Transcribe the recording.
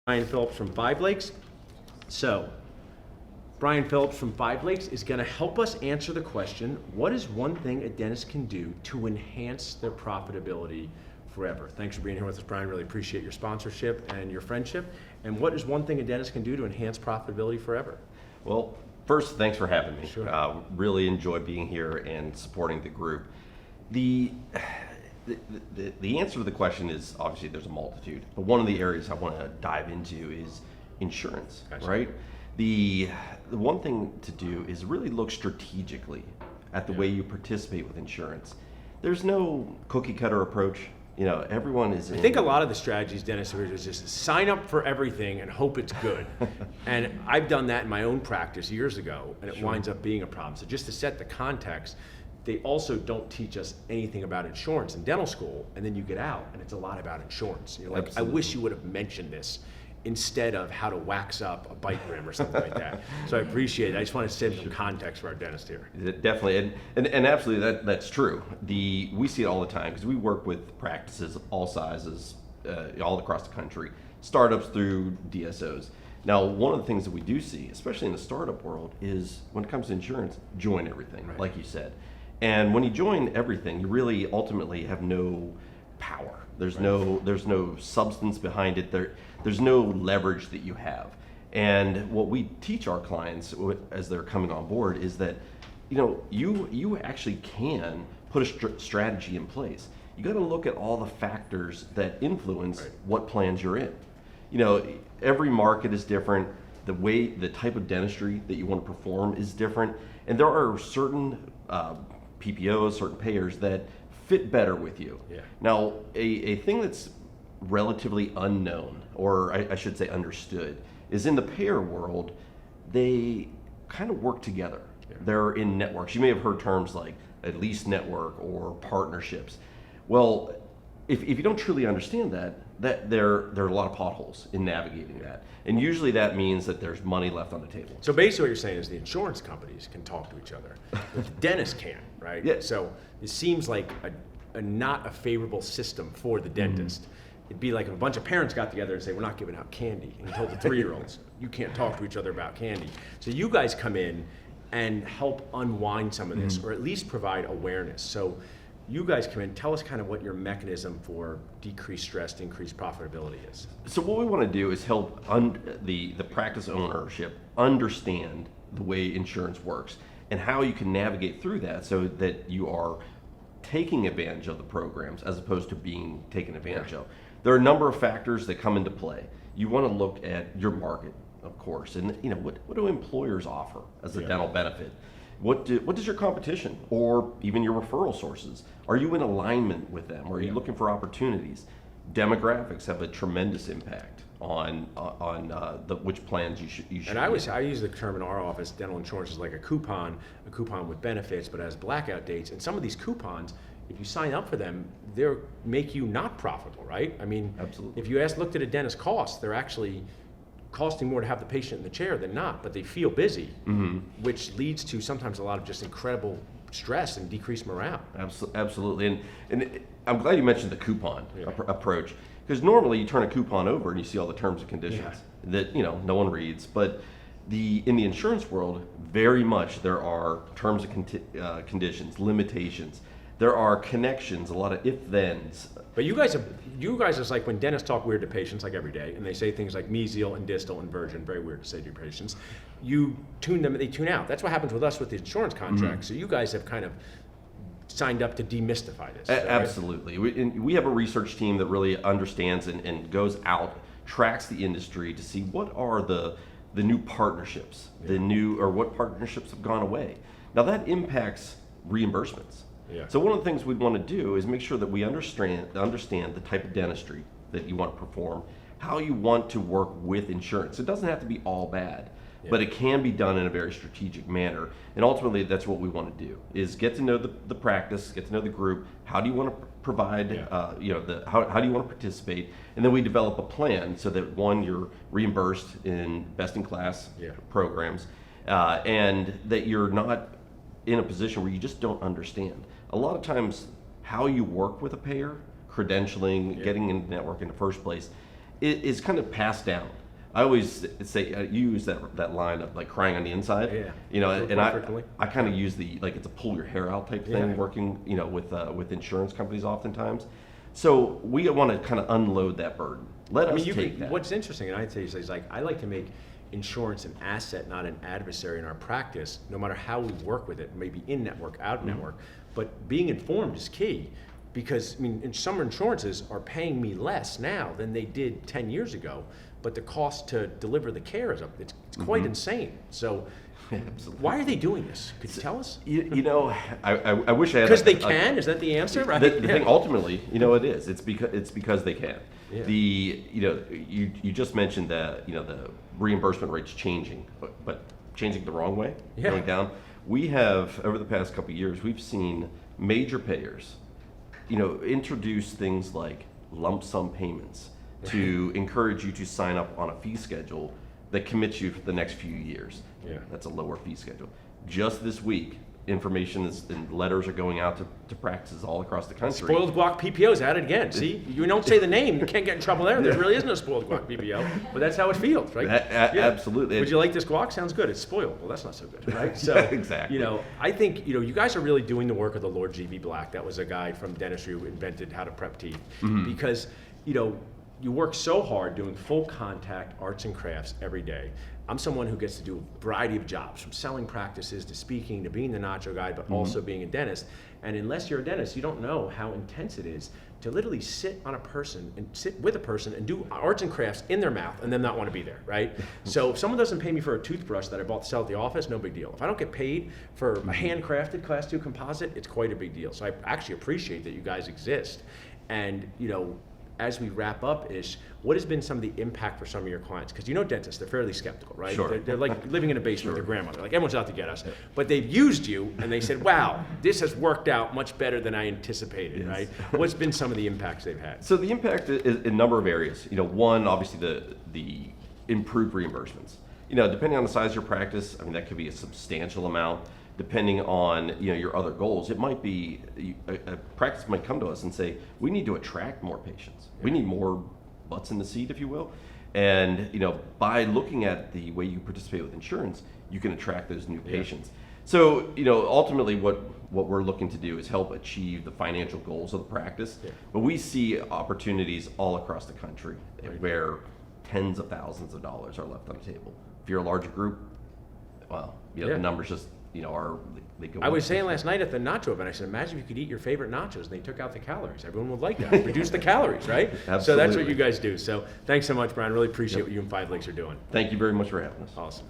Brian Phillips from Five Lakes. So, Brian Phillips from Five Lakes is going to help us answer the question, what is one thing a dentist can do to enhance their profitability forever? Thanks for being here with us, Brian. Really appreciate your sponsorship and your friendship. And what is one thing a dentist can do to enhance profitability forever? Well, first, thanks for having me. Sure. Really enjoy being here and supporting the group. The answer to the question is obviously there's a multitude, but one of the areas I want to dive into is insurance, Gotcha. right? The one thing to do is really look strategically at the way you participate with insurance. There's no cookie cutter approach. You know, everyone is. I think a lot of the strategies, Dennis, is just sign up for everything and hope it's good. And I've done that in my own practice years ago, and it winds up being a problem. So just to set the context, they also don't teach us anything about insurance in dental school, and then you get out, and it's a lot about insurance. You're like, Absolutely. I wish you would have mentioned this instead of how to wax up a bite rim or something like that. So I appreciate it. I just want to set some context for our dentist here. Definitely, and absolutely, that's true. We see it all the time because we work with practices of all sizes, all across the country, startups through DSOs. Now, one of the things that we do see, especially in the startup world, is when it comes to insurance, join everything, Right. like you said. And when you join everything, you really ultimately have no power. There's no substance behind it. There's no leverage that you have. And what we teach our clients as they're coming on board is that, you actually can put a strategy in place. You got to look at all the factors that influence what plans you're in. Every market is different. The type of dentistry that you want to perform is different, and there are certain PPOs, certain payers that fit better with you. Yeah. Now, a thing that's relatively unknown, or I should say understood, is in the payer world, they kind of work together. Yeah. They're in networks. You may have heard terms like at least network or partnerships. Well, if you don't truly understand that there are a lot of potholes in navigating that. And usually that means that there's money left on the table. So basically what you're saying is the insurance companies can talk to each other, but the dentists can't, right? Yeah. So it seems like a not a favorable system for the dentist. It'd be like if a bunch of parents got together and say, we're not giving out candy, and you told the 3-year-olds, you can't talk to each other about candy. So you guys come in and help unwind some of this, or at least provide awareness. So you guys come in, tell us kind of what your mechanism for decreased stress, increased profitability is. So what we want to do is help the practice ownership understand the way insurance works and how you can navigate through that so that you are taking advantage of the programs as opposed to being taken advantage of. There are a number of factors that come into play. You want to look at your market, of course, and what do employers offer as a dental benefit? What does your competition or even your referral sources? Are you in alignment with them? Are you looking for opportunities? Demographics have a tremendous impact on which plans you should. And I use the term in our office, dental insurance is like a coupon with benefits, but has blackout dates. And some of these coupons, if you sign up for them, they make you not profitable, right? I mean, Absolutely. if you looked at a dentist cost, they're actually costing more to have the patient in the chair than not, but they feel busy, which leads to sometimes a lot of just incredible stress and decreased morale. Absolutely, and I'm glad you mentioned the coupon approach, because normally you turn a coupon over and you see all the terms and conditions that no one reads. But in the insurance world, very much there are terms and conditions, limitations. There are connections, a lot of if-thens. But you guys is like when dentists talk weird to patients like every day, and they say things like mesial and distal and virgin, very weird to say to your patients. You tune them, they tune out. That's what happens with us with the insurance contract. So you guys have kind of signed up to demystify this. Absolutely. We have a research team that really understands and goes out, tracks the industry to see what are the new partnerships, what partnerships have gone away. Now that impacts reimbursements. Yeah. So one of the things we want to do is make sure that we understand the type of dentistry that you want to perform, how you want to work with insurance. It doesn't have to be all bad, but it can be done in a very strategic manner. And ultimately, that's what we want to do: is get to know the practice, get to know the group. How do you want to provide? How do you want to participate? And then we develop a plan so that you're reimbursed in best-in-class programs, and that you're not in a position where you just don't understand. A lot of times, how you work with a payer, credentialing, getting in the network in the first place, is kind of passed down. I always say you use that line of like crying on the inside. Yeah. You know, and Perfectly. I kind of use the like it's a pull your hair out type thing Yeah. working, you know, with insurance companies oftentimes. So we want to kind of unload that burden. Let us take that. What's interesting, and I'd say is like I like to make insurance an asset, not an adversary in our practice. No matter how we work with it, maybe in network, out network, but being informed is key. Because I mean, some insurances are paying me less now than they did 10 years ago, but the cost to deliver the care is up. It's quite insane. So, Absolutely. why are they doing this? Could you tell us? You know, I wish I had. Because they can. Is that the answer? Right. The thing ultimately, you know, it is. It's because they can. Yeah. You just mentioned that the reimbursement rates changing, but changing the wrong way, Yeah. going down. We have over the past couple of years, we've seen major payers, introduce things like lump sum payments to encourage you to sign up on a fee schedule that commits you for the next few years. Yeah. That's a lower fee schedule. Just this week, and letters are going out to practices all across the country. Spoiled guac PPO's at it again. See, you don't say the name, you can't get in trouble there. There really is no spoiled guac PPO, but that's how it feels, right? Absolutely. Would you like this guac? Sounds good. It's spoiled. Well, that's not so good, right? So, Exactly. I think, you guys are really doing the work of the Lord G.V. Black. That was a guy from dentistry who invented how to prep teeth. Because, you work so hard doing full contact arts and crafts every day. I'm someone who gets to do a variety of jobs, from selling practices to speaking to being the Nacho guy, but also being a dentist. And unless you're a dentist, you don't know how intense it is to literally sit with a person and do arts and crafts in their mouth and then not want to be there, right? So if someone doesn't pay me for a toothbrush that I bought to sell at the office, no big deal. If I don't get paid for a handcrafted Class 2 composite, it's quite a big deal. So I actually appreciate that you guys exist. And, as we wrap up-ish, what has been some of the impact for some of your clients? Because dentists, they're fairly skeptical, right? Sure. They're like living in a basement with their grandmother. Like, everyone's out to get us. But they've used you, and they said, wow, this has worked out much better than I anticipated, right? What's been some of the impacts they've had? So the impact is in a number of areas. One, obviously the improved reimbursements. Depending on the size of your practice, I mean, that could be a substantial amount. Depending on your other goals, it might be a practice might come to us and say, we need to attract more patients. We need more butts in the seat, if you will. And by looking at the way you participate with insurance, you can attract those new patients. So ultimately, what we're looking to do is help achieve the financial goals of the practice. But we see opportunities all across the country where tens of thousands of dollars are left on the table. If you're a larger group, well, the numbers just they go. I was saying last night at the Nacho event, I said, imagine if you could eat your favorite nachos and they took out the calories. Everyone would like that. Reduce the calories, right? Absolutely. So that's what you guys do. So thanks so much, Brian. Really appreciate what you and Five Lakes are doing. Thank you very much for having us. Awesome.